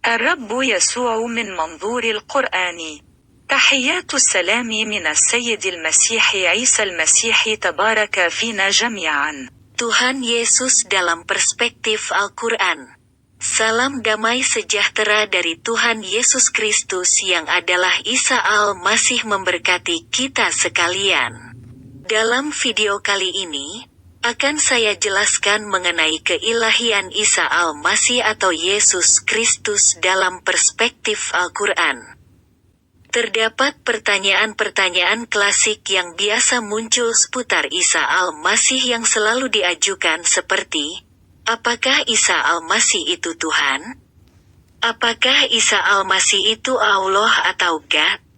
الرب يسوع من منظور القرآن. تحيات السلام من السيد المسيح عيسى المسيح تبارك فينا جميعا. Tuhan Yesus dalam perspektif Al-Quran. Salam damai sejahtera dari Tuhan Yesus Kristus yang adalah Isa Al-Masih memberkati kita sekalian. Dalam video kali ini, akan saya jelaskan mengenai keilahian Isa Al-Masih atau Yesus Kristus dalam perspektif Al-Quran. Terdapat pertanyaan-pertanyaan klasik yang biasa muncul seputar Isa Al-Masih yang selalu diajukan seperti, apakah Isa Al-Masih itu Tuhan? Apakah Isa Al-Masih itu Allah atau God?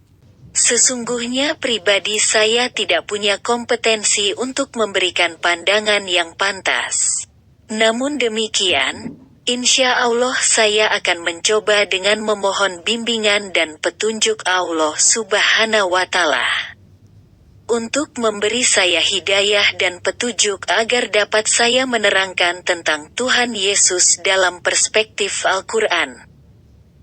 Sesungguhnya pribadi saya tidak punya kompetensi untuk memberikan pandangan yang pantas. Namun demikian, insya Allah saya akan mencoba dengan memohon bimbingan dan petunjuk Allah Subhanahu wa Ta'ala untuk memberi saya hidayah dan petunjuk agar dapat saya menerangkan tentang Tuhan Yesus dalam perspektif Al-Quran.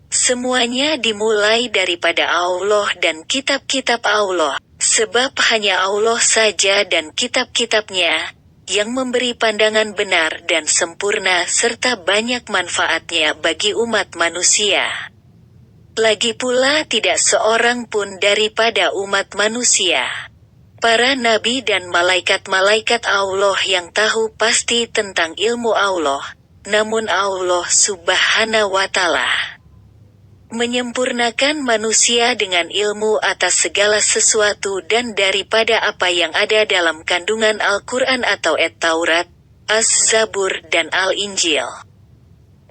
Semuanya dimulai daripada Allah dan kitab-kitab Allah, sebab hanya Allah saja dan kitab-kitabnya yang memberi pandangan benar dan sempurna serta banyak manfaatnya bagi umat manusia. Lagi pula tidak seorang pun daripada umat manusia, para nabi dan malaikat-malaikat Allah yang tahu pasti tentang ilmu Allah, namun Allah Subhanahu wa Ta'ala menyempurnakan manusia dengan ilmu atas segala sesuatu dan daripada apa yang ada dalam kandungan Al-Quran atau At-Taurat, Az-Zabur dan Al-Injil.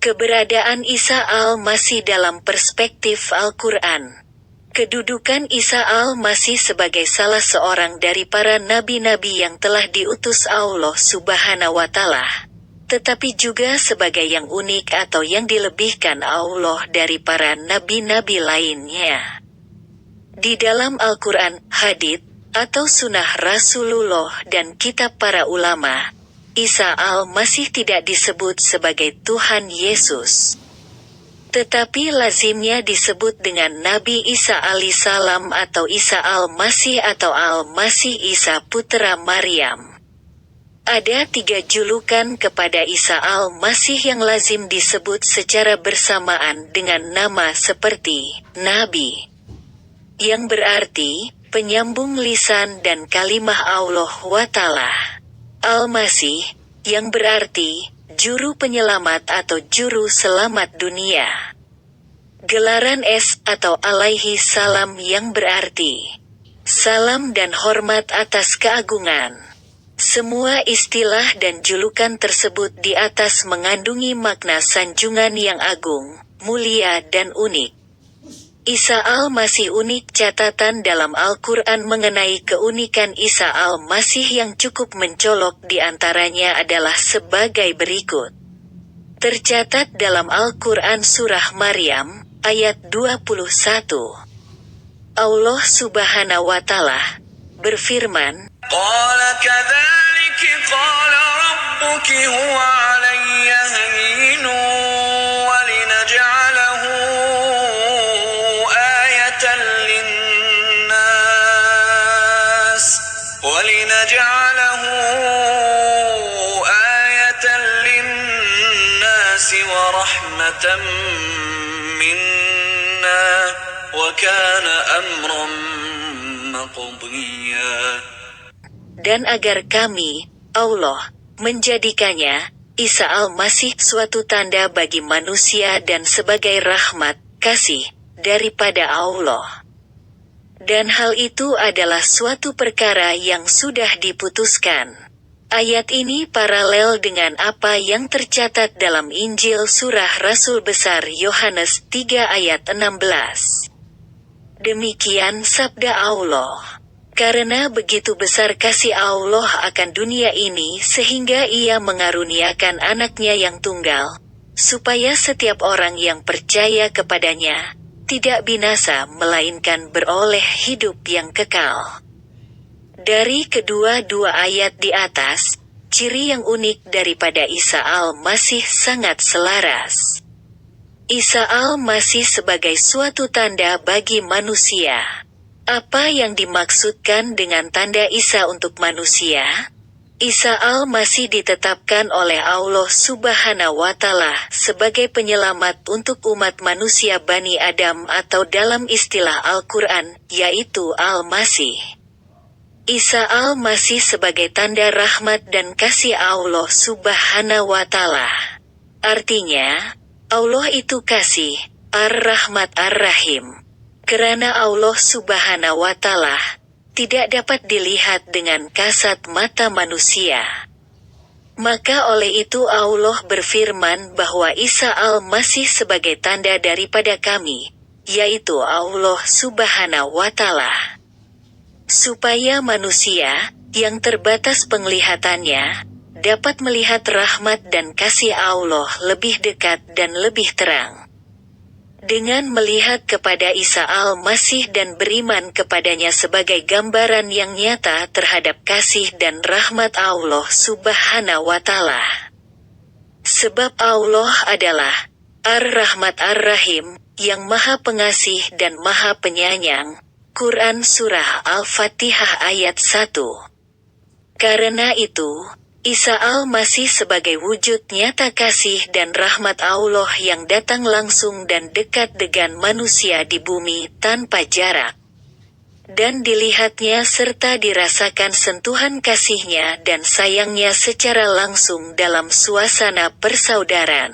Keberadaan Isa Al-Masih dalam perspektif Al-Quran. Kedudukan Isa Al-Masih sebagai salah seorang dari para nabi-nabi yang telah diutus Allah Subhanahu wa Ta'ala, tetapi juga sebagai yang unik atau yang dilebihkan Allah dari para nabi-nabi lainnya. Di dalam Al-Quran, hadits, atau sunnah Rasulullah dan kitab para ulama, Isa Al-Masih tidak disebut sebagai Tuhan Yesus, tetapi lazimnya disebut dengan Nabi Isa alaihissalam atau Isa Al-Masih atau Al-Masih Isa putra Maryam. Ada 3 julukan kepada Isa Al-Masih yang lazim disebut secara bersamaan dengan nama seperti Nabi, yang berarti penyambung lisan dan kalimah Allah wa Ta'ala. Al-Masih, yang berarti juru penyelamat atau juru selamat dunia. Gelaran S atau alaihi salam yang berarti salam dan hormat atas keagungan. Semua istilah dan julukan tersebut di atas mengandungi makna sanjungan yang agung, mulia dan unik. Isa Al-Masih unik. Catatan dalam Al-Quran mengenai keunikan Isa Al-Masih yang cukup mencolok di antaranya adalah sebagai berikut. Tercatat dalam Al-Quran surah Maryam, ayat 21. Allah Subhanahu wa Ta'ala berfirman, Qala kadzalika qala rabbuki huwa 'alayya hayyinun wa linaj'alahu ayatan lin-nas wa rahmatan minna wa kana amran maqdiya. Dan agar kami, Allah, menjadikannya, Isa Al-Masih suatu tanda bagi manusia dan sebagai rahmat, kasih, daripada Allah. Dan hal itu adalah suatu perkara yang sudah diputuskan. Ayat ini paralel dengan apa yang tercatat dalam Injil surah Rasul Besar Yohanes 3 ayat 16. Demikian sabda Allah. Karena begitu besar kasih Allah akan dunia ini sehingga Ia mengaruniakan anaknya yang tunggal, supaya setiap orang yang percaya kepadanya tidak binasa melainkan beroleh hidup yang kekal. Dari kedua-dua ayat di atas, ciri yang unik daripada Isa Al-Masih sangat selaras. Isa al-Masih sebagai suatu tanda bagi manusia. Apa yang dimaksudkan dengan tanda Isa untuk manusia? Isa al-Masih ditetapkan oleh Allah Subhanahu wa Ta'ala sebagai penyelamat untuk umat manusia Bani Adam atau dalam istilah Al-Quran, yaitu Al-Masih. Isa al-Masih sebagai tanda rahmat dan kasih Allah Subhanahu wa Ta'ala. Artinya, Allah itu kasih, Ar-Rahmat Ar-Rahim. Kerana Allah Subhanahu wa Ta'ala tidak dapat dilihat dengan kasat mata manusia. Maka oleh itu Allah berfirman bahwa Isa al-Masih sebagai tanda daripada kami, yaitu Allah Subhanahu wa Ta'ala. Supaya manusia, yang terbatas penglihatannya, dapat melihat rahmat dan kasih Allah lebih dekat dan lebih terang. Dengan melihat kepada Isa al-Masih dan beriman kepadanya sebagai gambaran yang nyata terhadap kasih dan rahmat Allah Subhanahu wa Ta'ala. Sebab Allah adalah Ar-Rahmat Ar-Rahim, yang Maha Pengasih dan Maha Penyayang. Quran Surah Al-Fatihah ayat 1. Karena itu, Isa al-Masih sebagai wujud nyata kasih dan rahmat Allah yang datang langsung dan dekat dengan manusia di bumi tanpa jarak. Dan dilihatnya serta dirasakan sentuhan kasihnya dan sayangnya secara langsung dalam suasana persaudaraan.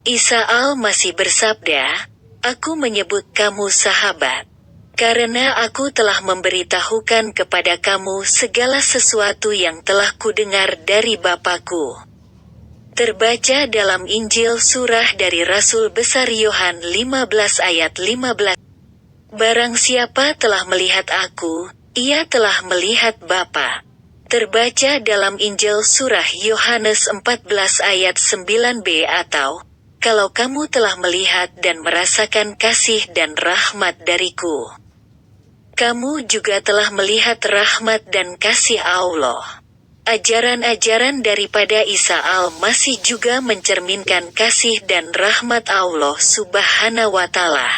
Isa al-Masih bersabda, "Aku menyebut kamu sahabat. Karena aku telah memberitahukan kepada kamu segala sesuatu yang telah kudengar dari Bapakku." Terbaca dalam Injil surah dari Rasul Besar Yohan 15 ayat 15. Barang siapa telah melihat aku, ia telah melihat Bapa. Terbaca dalam Injil surah Yohanes 14 ayat 9b atau, kalau kamu telah melihat dan merasakan kasih dan rahmat dariku, kamu juga telah melihat rahmat dan kasih Allah. Ajaran-ajaran daripada Isa al-Masih juga mencerminkan kasih dan rahmat Allah Subhanahu wa Ta'ala.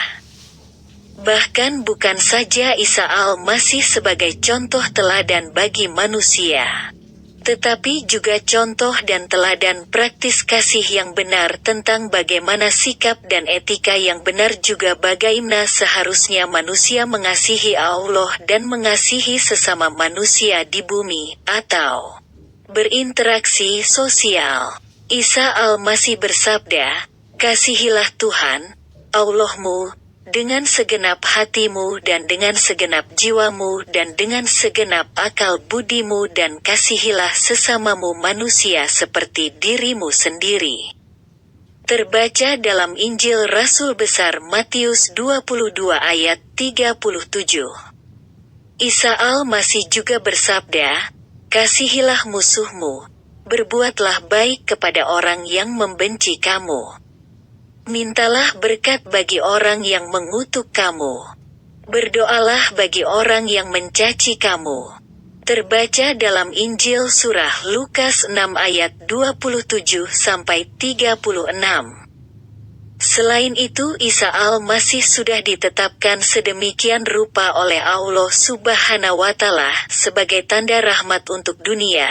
Bahkan bukan saja Isa al-Masih sebagai contoh teladan bagi manusia, tetapi juga contoh dan teladan praktis kasih yang benar tentang bagaimana sikap dan etika yang benar, juga bagaimana seharusnya manusia mengasihi Allah dan mengasihi sesama manusia di bumi, atau berinteraksi sosial. Isa al-Masih bersabda, "Kasihilah Tuhan, Allahmu, dengan segenap hatimu dan dengan segenap jiwamu dan dengan segenap akal budimu, dan kasihilah sesamamu manusia seperti dirimu sendiri." Terbaca dalam Injil Rasul Besar Matius 22 ayat 37. Isa al-Masih juga bersabda, "Kasihilah musuhmu, berbuatlah baik kepada orang yang membenci kamu. Mintalah berkat bagi orang yang mengutuk kamu. Berdoalah bagi orang yang mencaci kamu." Terbaca dalam Injil surah Lukas 6 ayat 27-36. Selain itu Isa al-Masih sudah ditetapkan sedemikian rupa oleh Allah Subhanahu wa Ta'ala sebagai tanda rahmat untuk dunia,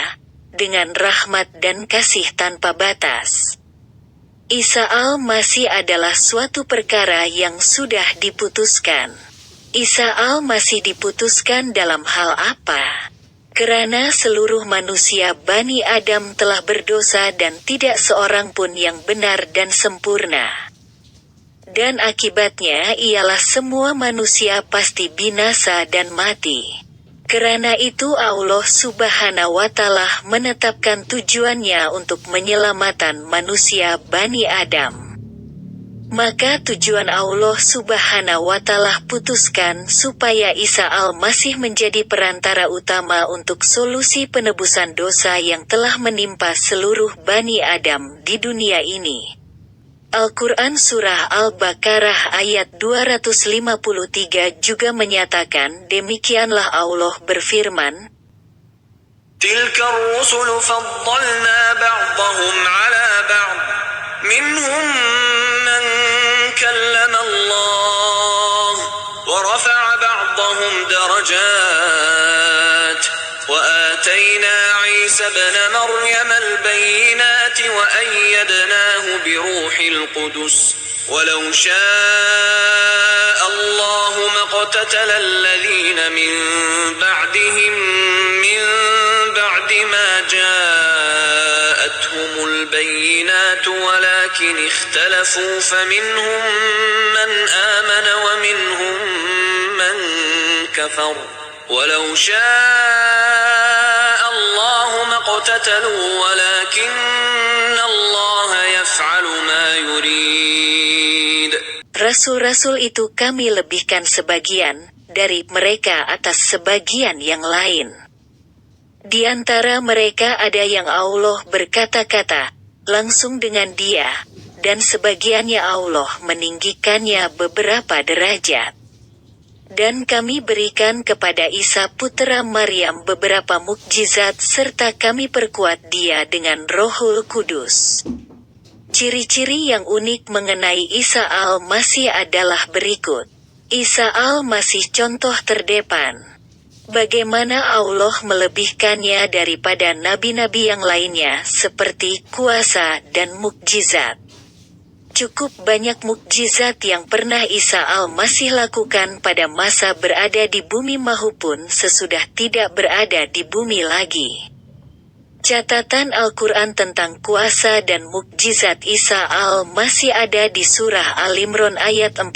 dengan rahmat dan kasih tanpa batas. Isa al-Masih adalah suatu perkara yang sudah diputuskan. Isa al-Masih diputuskan dalam hal apa? Kerana seluruh manusia Bani Adam telah berdosa dan tidak seorang pun yang benar dan sempurna. Dan akibatnya ialah semua manusia pasti binasa dan mati. Kerana itu Allah Subhanahu wa Ta'ala menetapkan tujuannya untuk menyelamatan manusia Bani Adam. Maka tujuan Allah Subhanahu wa Ta'ala putuskan supaya Isa al-Masih menjadi perantara utama untuk solusi penebusan dosa yang telah menimpa seluruh Bani Adam di dunia ini. Al-Quran Surah Al-Baqarah ayat 253 juga menyatakan, demikianlah Allah berfirman, تلك الرسل فضلنا بعضهم على بعض منهم من كلم الله ورفع بعضهم درجات وآتينا عيسى ابن مريم البينات وأيدناه بروح القدس ولو شاء الله ما اقتتل الذين من بعدهم من بعد ما جاءتهم البينات ولكن اختلفوا فمنهم من آمن ومنهم من كفر ولو شاء الله ما اقتتلوا ولكن الله يفعل ما يريد. Rasul-rasul itu kami lebihkan sebagian dari mereka atas sebagian yang lain. Di antara mereka ada yang Allah berkata-kata langsung dengan dia, dan sebagiannya Allah meninggikannya beberapa derajat. Dan kami berikan kepada Isa putra Maryam beberapa mukjizat serta kami perkuat dia dengan Rohul Kudus. Ciri-ciri yang unik mengenai Isa al-Masih adalah berikut. Isa al-Masih contoh terdepan. Bagaimana Allah melebihkannya daripada nabi-nabi yang lainnya seperti kuasa dan mukjizat. Cukup banyak mukjizat yang pernah Isa al-Masih lakukan pada masa berada di bumi maupun sesudah tidak berada di bumi lagi. Catatan Al-Quran tentang kuasa dan mukjizat Isa al-Masih ada di surah Al-Imran ayat 49,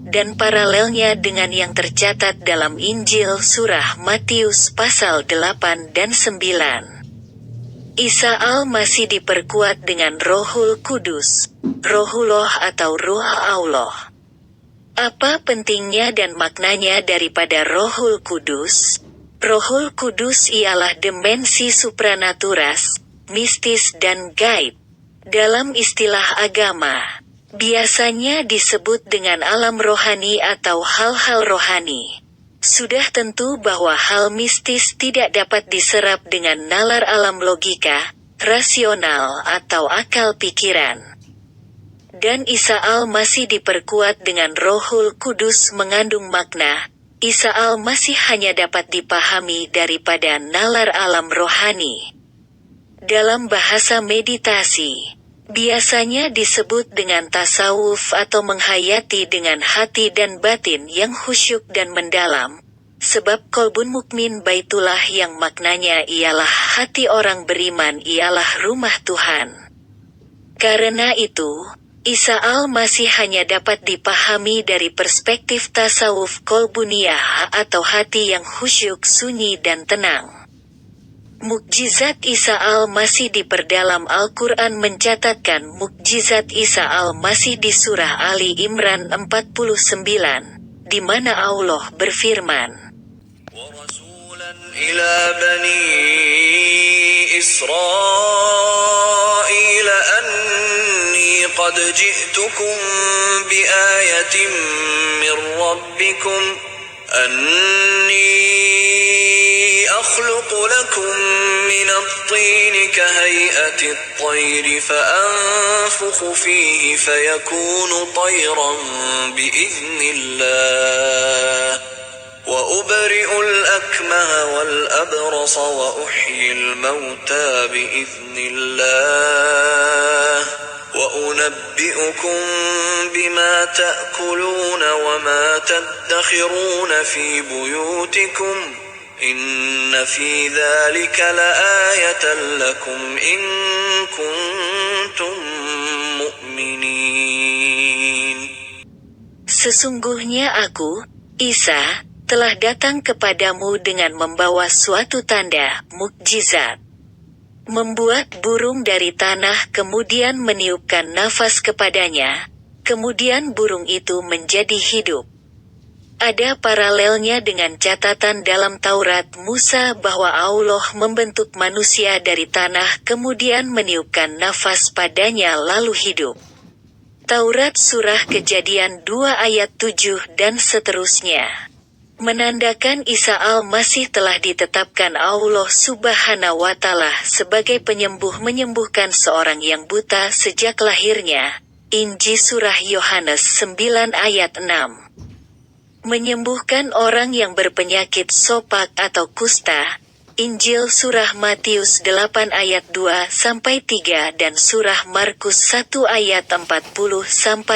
dan paralelnya dengan yang tercatat dalam Injil surah Matius pasal 8 dan 9. Isa al-Masih diperkuat dengan Rohul Kudus, Rohullah atau Ruh Allah. Apa pentingnya dan maknanya daripada Rohul Kudus? Rohul Kudus ialah dimensi supranaturas, mistis dan gaib. Dalam istilah agama, biasanya disebut dengan alam rohani atau hal-hal rohani. Sudah tentu bahwa hal mistis tidak dapat diserap dengan nalar alam logika, rasional atau akal pikiran. Dan Isa al-Masih diperkuat dengan Rohul Kudus mengandung makna, Isa al-Masih hanya dapat dipahami daripada nalar alam rohani. Dalam bahasa meditasi, biasanya disebut dengan tasawuf atau menghayati dengan hati dan batin yang khusyuk dan mendalam, sebab kolbun mukmin baitullah yang maknanya ialah hati orang beriman ialah rumah Tuhan. Karena itu, Isa al-Masih hanya dapat dipahami dari perspektif tasawuf kolbuniyah atau hati yang khusyuk sunyi dan tenang. Mukjizat Isa al-Masih diperdalam Al-Quran mencatatkan mukjizat Isa al-Masih di surah Ali Imran 49, di mana Allah berfirman, وَرَسُولًا إِلَى بَنِي إِسْرَائِيلَ أَنِّي قَدْ جِئْتُكُمْ بِآيَةٍ مِّن رَّبِّكُمْ أَنِّي أَخْلُقُ لَكُم مِّنَ الطِّينِ كَهَيْئَةِ الطَّيْرِ فَأَنفُخُ فِيهِ فَيَكُونُ طَيْرًا بِإِذْنِ اللَّهِ وَأُبْرِئُ الْأَكْمَهَ وَالْأَبْرَصَ وَأُحْيِي الْمَوْتَى بِإِذْنِ اللَّهِ وَأُنَبِّئُكُم بِمَا تَأْكُلُونَ وَمَا تَدَّخِرُونَ فِي بُيُوتِكُمْ إِنَّ فِي ذَلِكَ لَآيَةً لَكُمْ إِن كُنتُم مُّؤْمِنِينَ. Sesungguhnya aku, Isa, telah datang kepadamu dengan membawa suatu tanda, mukjizat. Membuat burung dari tanah kemudian meniupkan nafas kepadanya, kemudian burung itu menjadi hidup. Ada paralelnya dengan catatan dalam Taurat Musa bahwa Allah membentuk manusia dari tanah kemudian meniupkan nafas padanya lalu hidup. Taurat Surah Kejadian 2 ayat 7 dan seterusnya. Menandakan Isa al-Masih telah ditetapkan Allah subhanahu wa ta'ala sebagai penyembuh menyembuhkan seorang yang buta sejak lahirnya, Injil Surah Yohanes 9 ayat 6. Menyembuhkan orang yang berpenyakit sopak atau kusta. Injil Surah Matius 8 ayat 2-3 dan Surah Markus 1 ayat 40-42.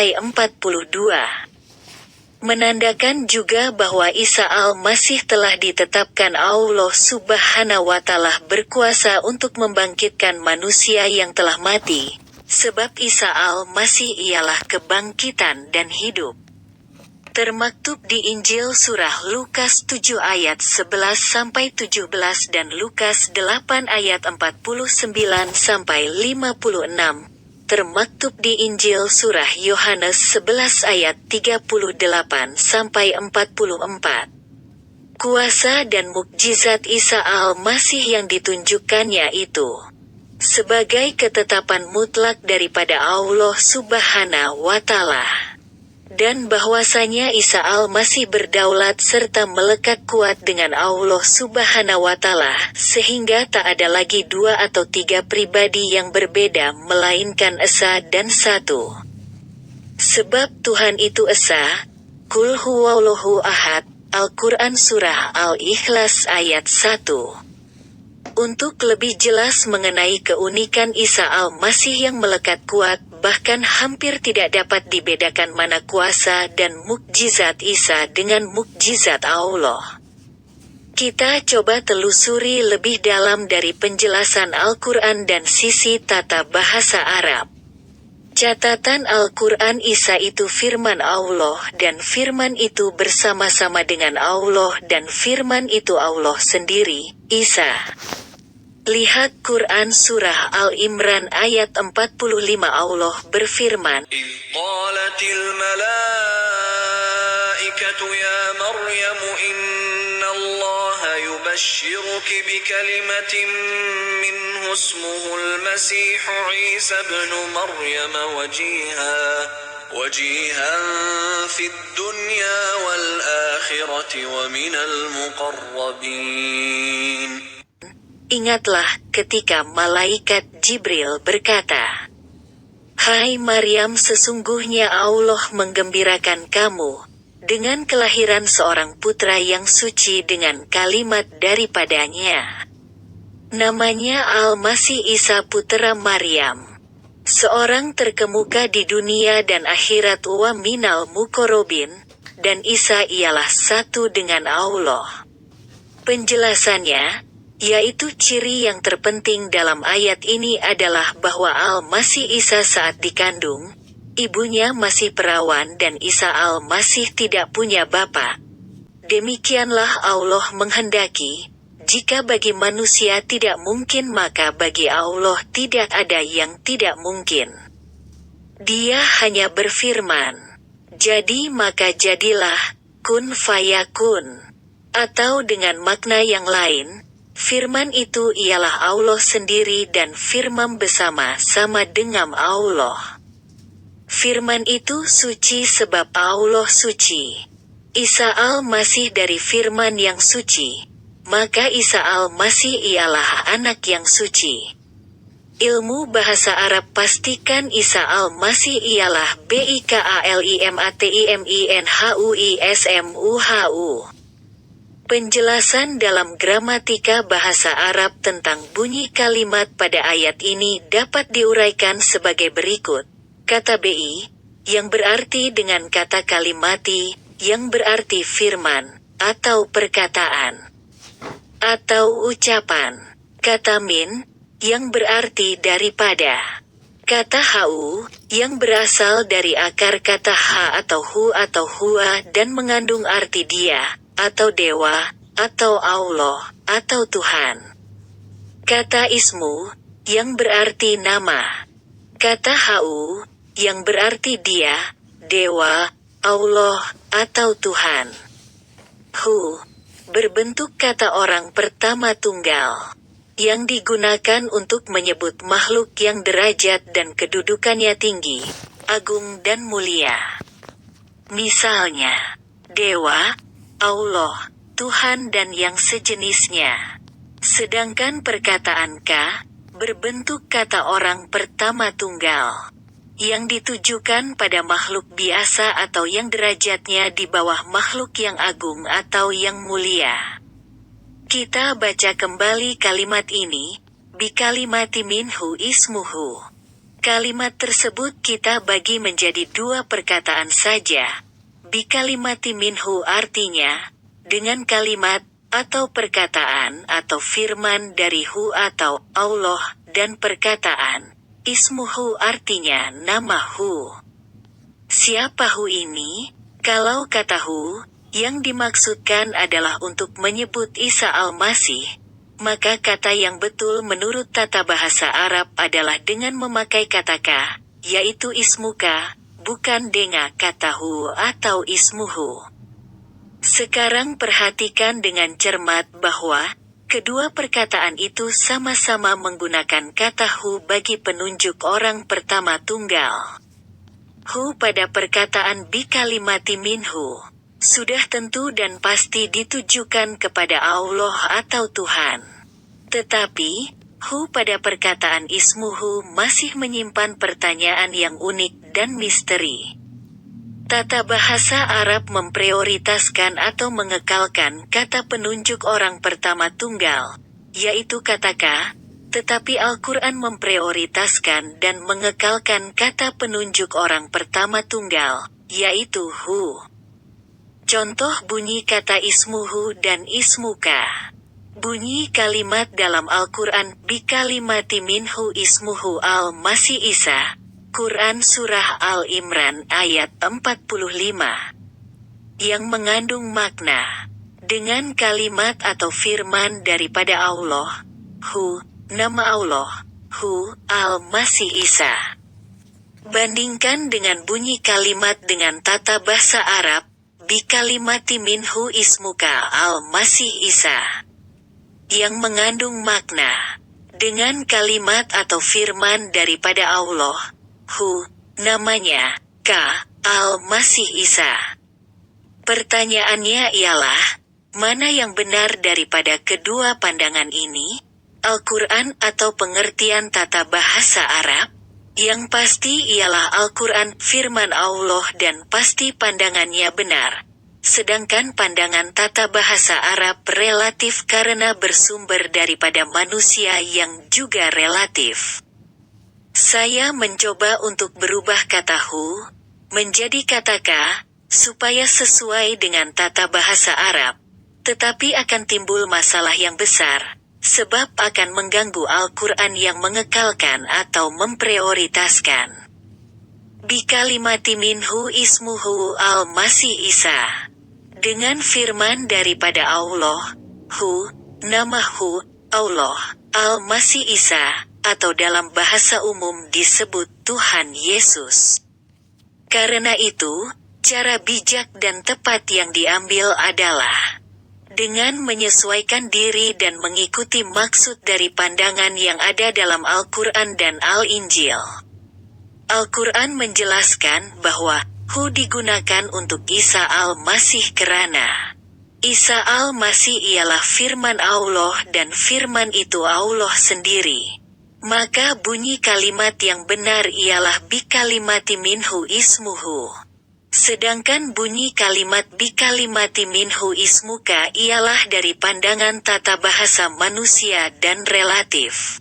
Menandakan juga bahwa Isa Al-Masih telah ditetapkan Allah Subhanahu wa Ta'ala berkuasa untuk membangkitkan manusia yang telah mati, sebab Isa Al-Masih ialah kebangkitan dan hidup. Termaktub di Injil Surah Lukas 7 ayat 11-17 dan Lukas 8 ayat 49-56. Termaktub di Injil Surah Yohanes 11 ayat 38-44. Kuasa dan mukjizat Isa Al-Masih yang ditunjukkannya itu sebagai ketetapan mutlak daripada Allah Subhanahu wa Ta'ala. Dan bahwasanya Isa Al-Masih berdaulat serta melekat kuat dengan Allah Subhanahu wa Ta'ala, sehingga tak ada lagi 2 atau 3 pribadi yang berbeda melainkan Esa dan satu. Sebab Tuhan itu Esa. Qul huwallahu ahad. Al-Quran Surah Al-Ikhlas ayat 1. Untuk lebih jelas mengenai keunikan Isa Al-Masih yang melekat kuat, bahkan hampir tidak dapat dibedakan mana kuasa dan mukjizat Isa dengan mukjizat Allah. Kita coba telusuri lebih dalam dari penjelasan Al-Quran dan sisi tata bahasa Arab. Catatan Al-Quran Isa itu firman Allah dan firman itu bersama-sama dengan Allah dan firman itu Allah sendiri, Isa. Lihat Quran Surah Al-Imran ayat 45 Allah berfirman, إذ قالت الملائكة يا مريم إن الله يبشرك بكلمة منه اسمه المسيح عيسى ابن مريم وجيها في الدنيا والآخرة ومن المقربين. Ingatlah ketika malaikat Jibril berkata, Hai Maryam, sesungguhnya Allah menggembirakan kamu dengan kelahiran seorang putra yang suci dengan kalimat daripadanya. Namanya Al-Masih Isa putra Maryam. Seorang terkemuka di dunia dan akhirat wa minal muqarrabin, dan Isa ialah satu dengan Allah. Penjelasannya, yaitu ciri yang terpenting dalam ayat ini adalah bahwa Al-Masih Isa saat dikandung, ibunya masih perawan dan Isa Al-Masih tidak punya bapa. Demikianlah Allah menghendaki, jika bagi manusia tidak mungkin maka bagi Allah tidak ada yang tidak mungkin. Dia hanya berfirman, jadi maka jadilah, kun fayakun. Atau dengan makna yang lain, firman itu ialah Allah sendiri dan firman bersama-sama dengan Allah. Firman itu suci sebab Allah suci. Isa Al-Masih dari firman yang suci. Maka Isa Al-Masih ialah anak yang suci. Ilmu bahasa Arab pastikan Isa Al-Masih ialah BIKALIMATIMINHUISMUHU. Penjelasan dalam gramatika bahasa Arab tentang bunyi kalimat pada ayat ini dapat diuraikan sebagai berikut. Kata BI, yang berarti dengan kata kalimati, yang berarti firman, atau perkataan, atau ucapan. Kata min, yang berarti daripada. Kata hau, yang berasal dari akar kata ha atau hu atau hua dan mengandung arti dia, atau dewa, atau Allah, atau Tuhan. Kata ismu, yang berarti nama. Kata hau, yang berarti dia, dewa, Allah, atau Tuhan. Hu, berbentuk kata orang pertama tunggal, yang digunakan untuk menyebut makhluk yang derajat dan kedudukannya tinggi, agung dan mulia. Misalnya, dewa, Allah, Tuhan dan yang sejenisnya. Sedangkan perkataan ka, berbentuk kata orang pertama tunggal, yang ditujukan pada makhluk biasa atau yang derajatnya di bawah makhluk yang agung atau yang mulia. Kita baca kembali kalimat ini, bikalimati minhu ismuhu. Kalimat tersebut kita bagi menjadi dua perkataan saja. Bikalimati minhu artinya, dengan kalimat, atau perkataan atau firman dari Hu atau Allah, dan perkataan, ismuhu artinya nama Hu. Siapa Hu ini? Kalau kata Hu, yang dimaksudkan adalah untuk menyebut Isa Al-Masih, maka kata yang betul menurut tata bahasa Arab adalah dengan memakai kata ka, yaitu ismuka, bukan dengan kata Hu atau ismuhu. Sekarang perhatikan dengan cermat bahwa kedua perkataan itu sama-sama menggunakan kata Hu bagi penunjuk orang pertama tunggal. Hu pada perkataan bikalimati minhu sudah tentu dan pasti ditujukan kepada Allah atau Tuhan. Tetapi, Hu pada perkataan ismuhu masih menyimpan pertanyaan yang unik dan misteri. Tata bahasa Arab memprioritaskan atau mengekalkan kata penunjuk orang pertama tunggal, yaitu kata ka, tetapi Al-Quran memprioritaskan dan mengekalkan kata penunjuk orang pertama tunggal, yaitu Hu. Contoh bunyi kata ismuhu dan ismuka. Bunyi kalimat dalam Al-Quran, bikalimati minhu ismuhu al-Masih Isa. Quran Surah Al-Imran ayat 45. Yang mengandung makna, dengan kalimat atau firman daripada Allah, Hu, nama Allah, Hu, Al-Masih Isa. Bandingkan dengan bunyi kalimat dengan tata bahasa Arab, bikalimati minhu ismuka Al-Masih Isa. Yang mengandung makna, dengan kalimat atau firman daripada Allah, Hu, namanya, ka, Al-Masih Isa. Pertanyaannya ialah, mana yang benar daripada kedua pandangan ini? Al-Quran atau pengertian tata bahasa Arab? Yang pasti ialah Al-Quran, firman Allah dan pasti pandangannya benar. Sedangkan pandangan tata bahasa Arab relatif karena bersumber daripada manusia yang juga relatif. Saya mencoba untuk berubah kata Hu menjadi kata ka, supaya sesuai dengan tata bahasa Arab. Tetapi akan timbul masalah yang besar, sebab akan mengganggu Al-Quran yang mengekalkan atau memprioritaskan. Bikalimati minhu ismuhu al-Masih Isa. Dengan firman daripada Allah, Hu, nama Hu, Allah, al-Masih Isa, atau dalam bahasa umum disebut Tuhan Yesus. Karena itu, cara bijak dan tepat yang diambil adalah dengan menyesuaikan diri dan mengikuti maksud dari pandangan yang ada dalam Al-Quran dan Al-Injil. Al-Quran menjelaskan bahwa Hu digunakan untuk Isa Al-Masih karena Isa Al-Masih ialah firman Allah dan firman itu Allah sendiri. Maka bunyi kalimat yang benar ialah bikalimati minhu ismuhu. Sedangkan bunyi kalimat bikalimati minhu ismuka ialah dari pandangan tata bahasa manusia dan relatif.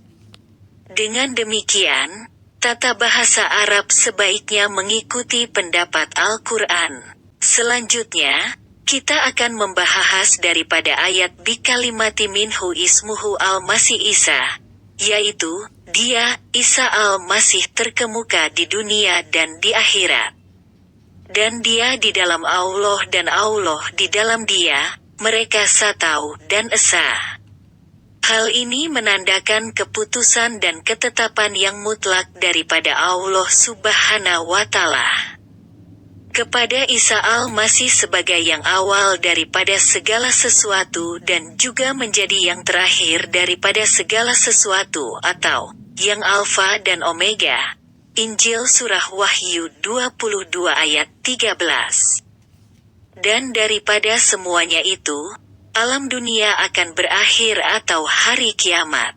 Dengan demikian, tata bahasa Arab sebaiknya mengikuti pendapat Al-Quran. Selanjutnya, kita akan membahas daripada ayat bikalimati minhu ismuhu al-Masih Isa, yaitu, dia, Isa Al-Masih terkemuka di dunia dan di akhirat. Dan dia di dalam Allah dan Allah di dalam dia, mereka Satau dan Esa. Hal ini menandakan keputusan dan ketetapan yang mutlak daripada Allah Subhanahu wa Ta'ala kepada Isa Al-Masih sebagai yang awal daripada segala sesuatu dan juga menjadi yang terakhir daripada segala sesuatu atau yang Alfa dan Omega. Injil Surah Wahyu 22 ayat 13. Dan daripada semuanya itu, alam dunia akan berakhir atau hari kiamat.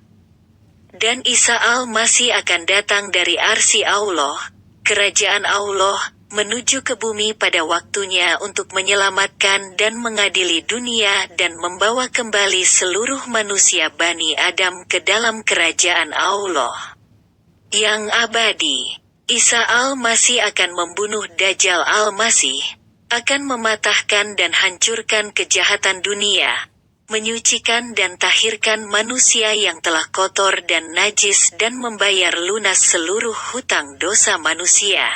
Dan Isa Al-Masih akan datang dari arsy Allah, kerajaan Allah, menuju ke bumi pada waktunya untuk menyelamatkan dan mengadili dunia dan membawa kembali seluruh manusia Bani Adam ke dalam kerajaan Allah yang abadi. Isa al-Masih akan membunuh Dajjal al-Masih, akan mematahkan dan hancurkan kejahatan dunia, menyucikan dan tahirkan manusia yang telah kotor dan najis dan membayar lunas seluruh hutang dosa manusia.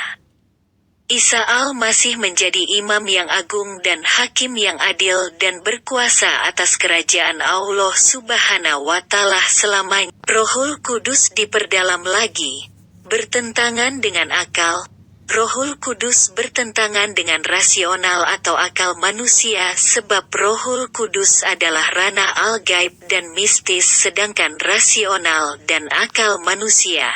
Isa al-Masih menjadi imam yang agung dan hakim yang adil dan berkuasa atas kerajaan Allah Subhanahu wa Ta'ala selamanya. Rohul Kudus diperdalam lagi, bertentangan dengan akal. Rohul Kudus bertentangan dengan rasional atau akal manusia sebab Rohul Kudus adalah ranah al-gaib dan mistis sedangkan rasional dan akal manusia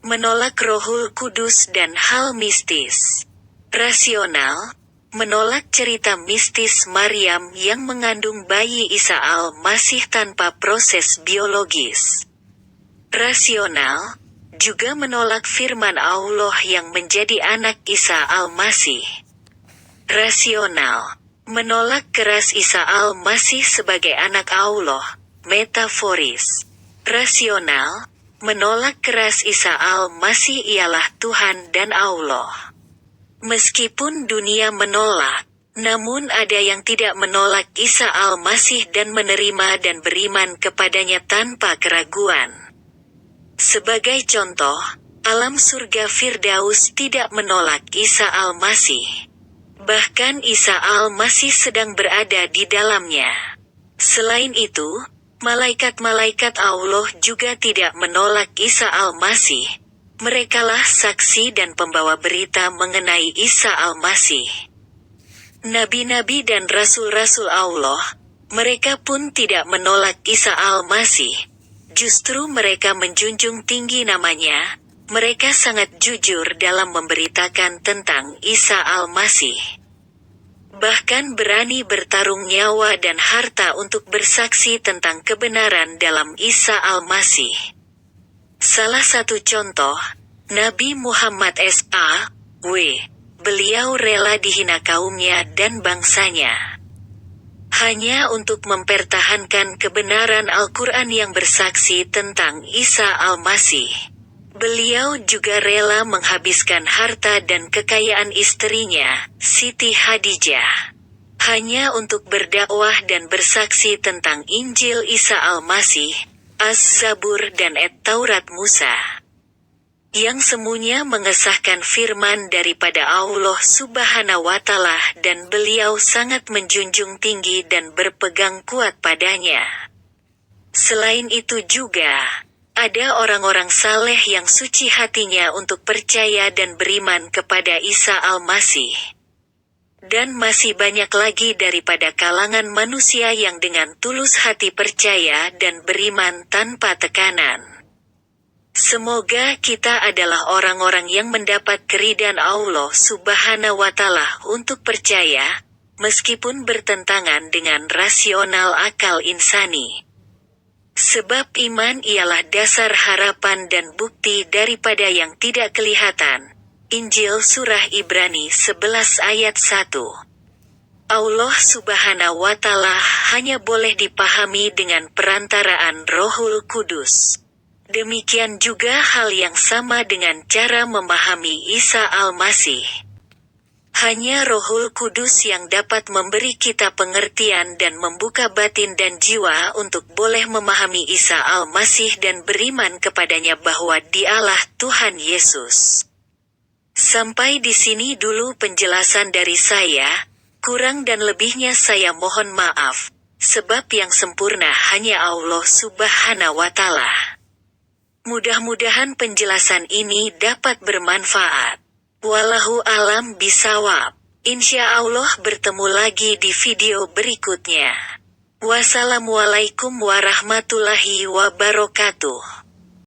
menolak Rohul Kudus dan hal mistis. Rasional menolak cerita mistis Maryam yang mengandung bayi Isa al-Masih tanpa proses biologis. Rasional juga menolak firman Allah yang menjadi anak Isa al-Masih. Rasional menolak keras Isa al-Masih sebagai anak Allah, metaforis. Rasional menolak keras Isa al-Masih ialah Tuhan dan Allah. Meskipun dunia menolak, namun ada yang tidak menolak Isa al-Masih dan menerima dan beriman kepadanya tanpa keraguan. Sebagai contoh, alam surga Firdaus tidak menolak Isa al-Masih. Bahkan Isa al-Masih sedang berada di dalamnya. Selain itu, malaikat-malaikat Allah juga tidak menolak Isa al-Masih. Merekalah saksi dan pembawa berita mengenai Isa al-Masih. Nabi-nabi dan rasul-rasul Allah, mereka pun tidak menolak Isa al-Masih. Justru mereka menjunjung tinggi namanya. Mereka sangat jujur dalam memberitakan tentang Isa al-Masih. Bahkan berani bertarung nyawa dan harta untuk bersaksi tentang kebenaran dalam Isa al-Masih. Salah satu contoh, Nabi Muhammad S.A.W. Beliau rela dihina kaumnya dan bangsanya hanya untuk mempertahankan kebenaran Al-Quran yang bersaksi tentang Isa al-Masih. Beliau juga rela menghabiskan harta dan kekayaan istrinya, Siti Khadijah, hanya untuk berdakwah dan bersaksi tentang Injil Isa al-Masih, Az-Zabur dan At-Taurat Musa, yang semuanya mengesahkan firman daripada Allah Subhanahu wa Ta'ala dan beliau sangat menjunjung tinggi dan berpegang kuat padanya. Selain itu juga, ada orang-orang saleh yang suci hatinya untuk percaya dan beriman kepada Isa al-Masih. Dan masih banyak lagi daripada kalangan manusia yang dengan tulus hati percaya dan beriman tanpa tekanan. Semoga kita adalah orang-orang yang mendapat keridhaan Allah Subhanahu wa Ta'ala untuk percaya, meskipun bertentangan dengan rasional akal insani. Sebab iman ialah dasar harapan dan bukti daripada yang tidak kelihatan. Injil Surah Ibrani 11 ayat 1. Allah Subhanahu wa Ta'ala hanya boleh dipahami dengan perantaraan Rohul Kudus. Demikian juga hal yang sama dengan cara memahami Isa al-Masih. Hanya Rohul Kudus yang dapat memberi kita pengertian dan membuka batin dan jiwa untuk boleh memahami Isa al-Masih dan beriman kepadanya bahwa Dialah Tuhan Yesus. Sampai di sini dulu penjelasan dari saya, kurang dan lebihnya saya mohon maaf, sebab yang sempurna hanya Allah Subhanahu wa Ta'ala. Mudah-mudahan penjelasan ini dapat bermanfaat. Wallahu alam bisawab. Insya Allah bertemu lagi di video berikutnya. Wassalamualaikum warahmatullahi wabarakatuh.